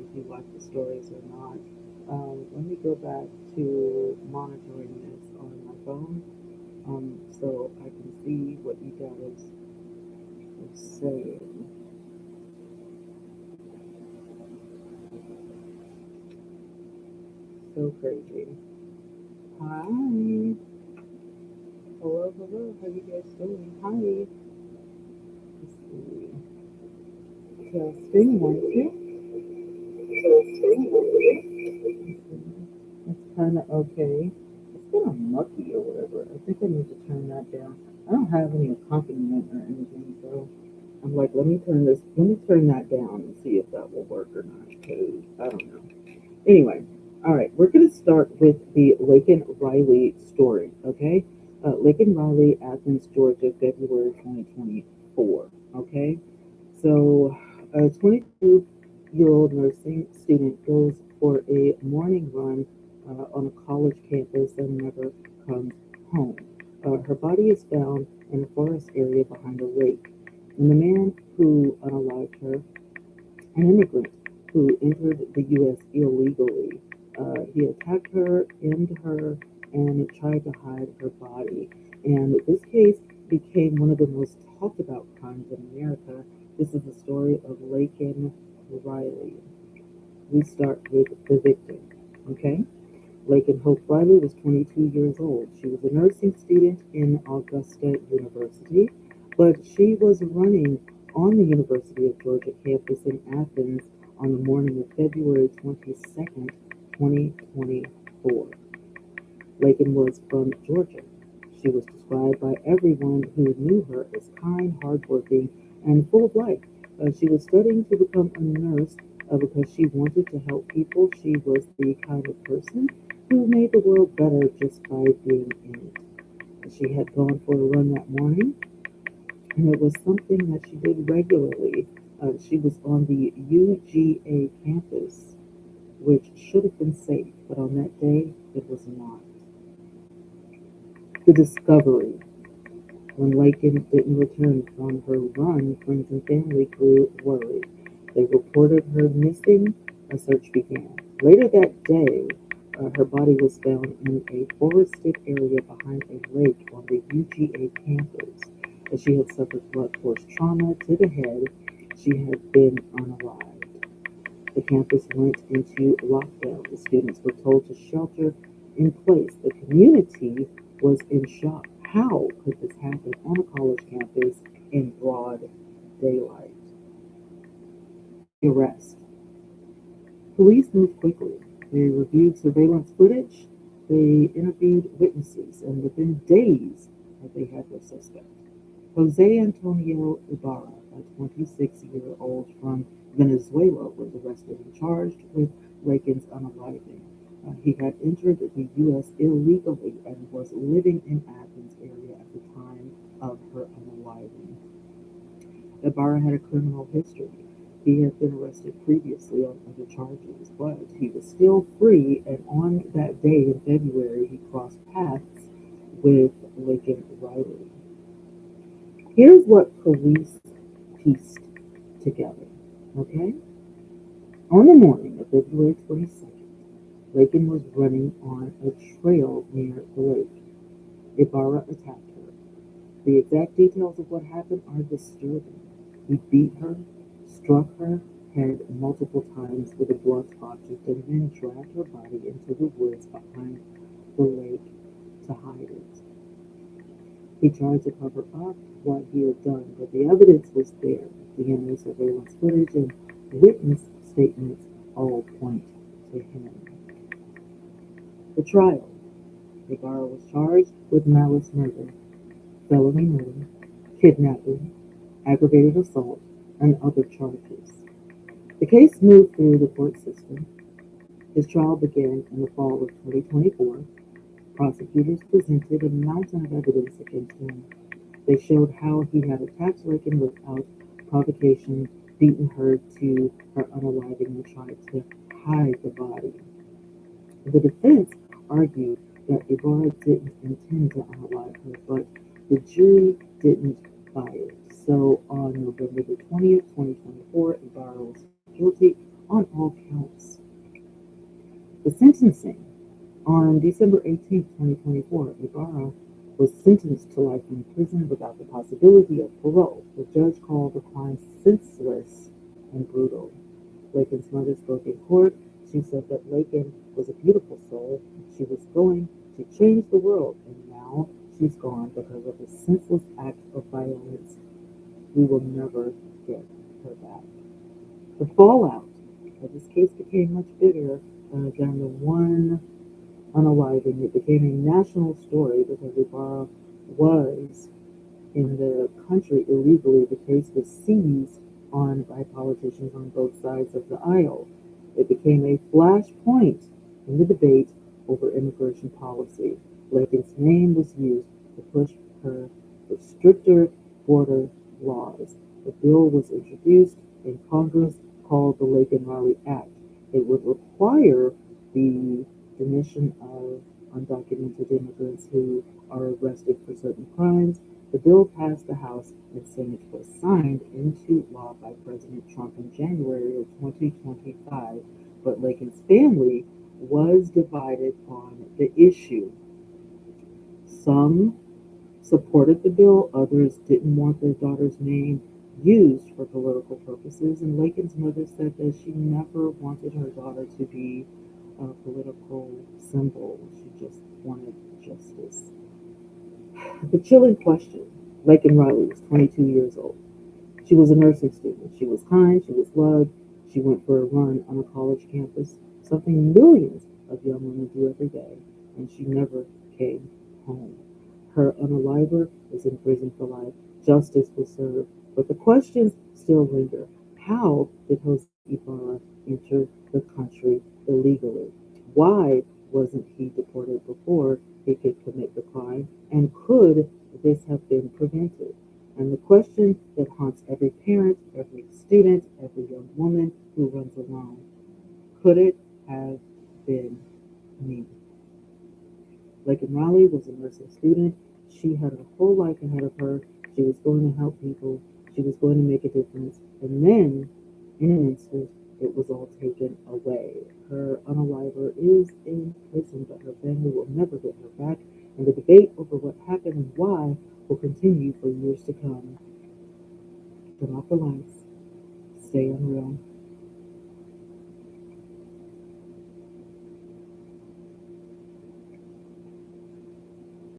if you like the stories or not. Let me go back to monitoring this on my phone so I can see what you guys are saying. So crazy. Hi. Hello, hello. How you guys doing? Hi. Let's see. Testing, 1, 2. It's kind of okay. It's kind of mucky or whatever. I think I need to turn that down. I don't have any accompaniment or anything, so I'm like, let me turn that down and see if that will work or not, because I don't know. Anyway, all right, we're going to start with the Laken Riley story, okay? Laken Riley, Athens, Georgia, February 2024, okay? So, a 22-year-old nursing student goes for a morning run on a college campus and never comes home. Her body is found in a forest area behind a lake. And the man who unalived her, an immigrant who entered the U.S. illegally, he attacked her, pinned her, and tried to hide her body. And this case became one of the most talked about crimes in America. This is the story of Laken Riley. We start with the victim, okay? Laken Hope Riley was 22 years old. She was a nursing student in Augusta University, but she was running on the University of Georgia campus in Athens on the morning of February 22nd, 2024. Laken was from Georgia. She was described by everyone who knew her as kind, hardworking, and full of life. She was studying to become a nurse because she wanted to help people. She was the kind of person who made the world better just by being in it. She had gone for a run that morning, and it was something that she did regularly. She was on the UGA campus, which should have been safe, but on that day, it was not. The discovery. When Laken didn't return from her run, friends and family grew worried. They reported her missing. A search began. Later that day, her body was found in a forested area behind a lake on the UGA campus. As she had suffered blunt force trauma to the head, she had been unalived. The campus went into lockdown. The students were told to shelter in place. The community was in shock. How could this happen on a college campus in broad daylight? The arrest. Police moved quickly. They reviewed surveillance footage. They interviewed witnesses, and within days, they had their suspect. Jose Antonio Ibarra, a 26-year-old from Venezuela, was arrested and charged with Laken's unaliving. He had entered the U.S. illegally and was living in Athens area at the time of her unaliving. Ibarra had a criminal history. He had been arrested previously on other charges, but he was still free, and on that day in February, he crossed paths with Laken Riley. Here's what police pieced together, okay? On the morning of February 22nd, Laken was running on a trail near the lake. Ibarra attacked her. The exact details of what happened are disturbing. He beat her, struck her head multiple times with a blunt object, and then dragged her body into the woods behind the lake to hide it. He tried to cover up what he had done, but the evidence was there. DNA surveillance footage and witness statements all point to him. The trial. Ibarra was charged with malice murder, felony murder, kidnapping, aggravated assault, and other charges. The case moved through the court system. His trial began in the fall of 2024. Prosecutors presented a mountain of evidence against him. They showed how he had attacked Laken without provocation, beaten her to her unaliving, and tried to hide the body. The defense argued that Ibarra didn't intend to unalive her, but the jury didn't buy it. So on November the 20th, 2024, Ibarra was found guilty on all counts. The sentencing. On December 18, 2024, Ibarra was sentenced to life in prison without the possibility of parole. The judge called the crime senseless and brutal. Laken's mother spoke in court. She said that Laken was a beautiful soul. She was going to change the world, and now she's gone because of a senseless act of violence. We will never get her back. The fallout of this case became much bigger than the one unaliving. It became a national story because Ibarra was in the country illegally. The case was seized on by politicians on both sides of the aisle. It became a flashpoint in the debate over immigration policy. Laken's name was used to push her for stricter border laws. The bill was introduced in Congress called the Laken-Riley Act. It would require the detention of undocumented immigrants who are arrested for certain crimes. The bill passed the House and Senate was signed into law by President Trump in January of 2025, but Laken's family was divided on the issue. Some supported the bill, others didn't want their daughter's name used for political purposes, and Laken's mother said that she never wanted her daughter to be a political symbol. She just wanted justice. The chilling question. Laken Riley was 22 years old. She was a nursing student. She was kind, she was loved. She went for a run on a college campus, something millions of young women do every day, and she never came home. Her unaliver is in prison for life. Justice was served, but the questions still linger. How did Jose Ibarra enter the country illegally? Why wasn't he deported before he could commit the crime? And could this have been prevented? And the question that haunts every parent, every student, every young woman who runs alone: could it have been me? Laken Riley was a nursing student. She had her whole life ahead of her. She was going to help people. She was going to make a difference. And then, in an instant, it was all taken away. Her unaliver is in prison, but her family will never get her back. And the debate over what happened and why will continue for years to come. Turn off the lights. Stay unreal.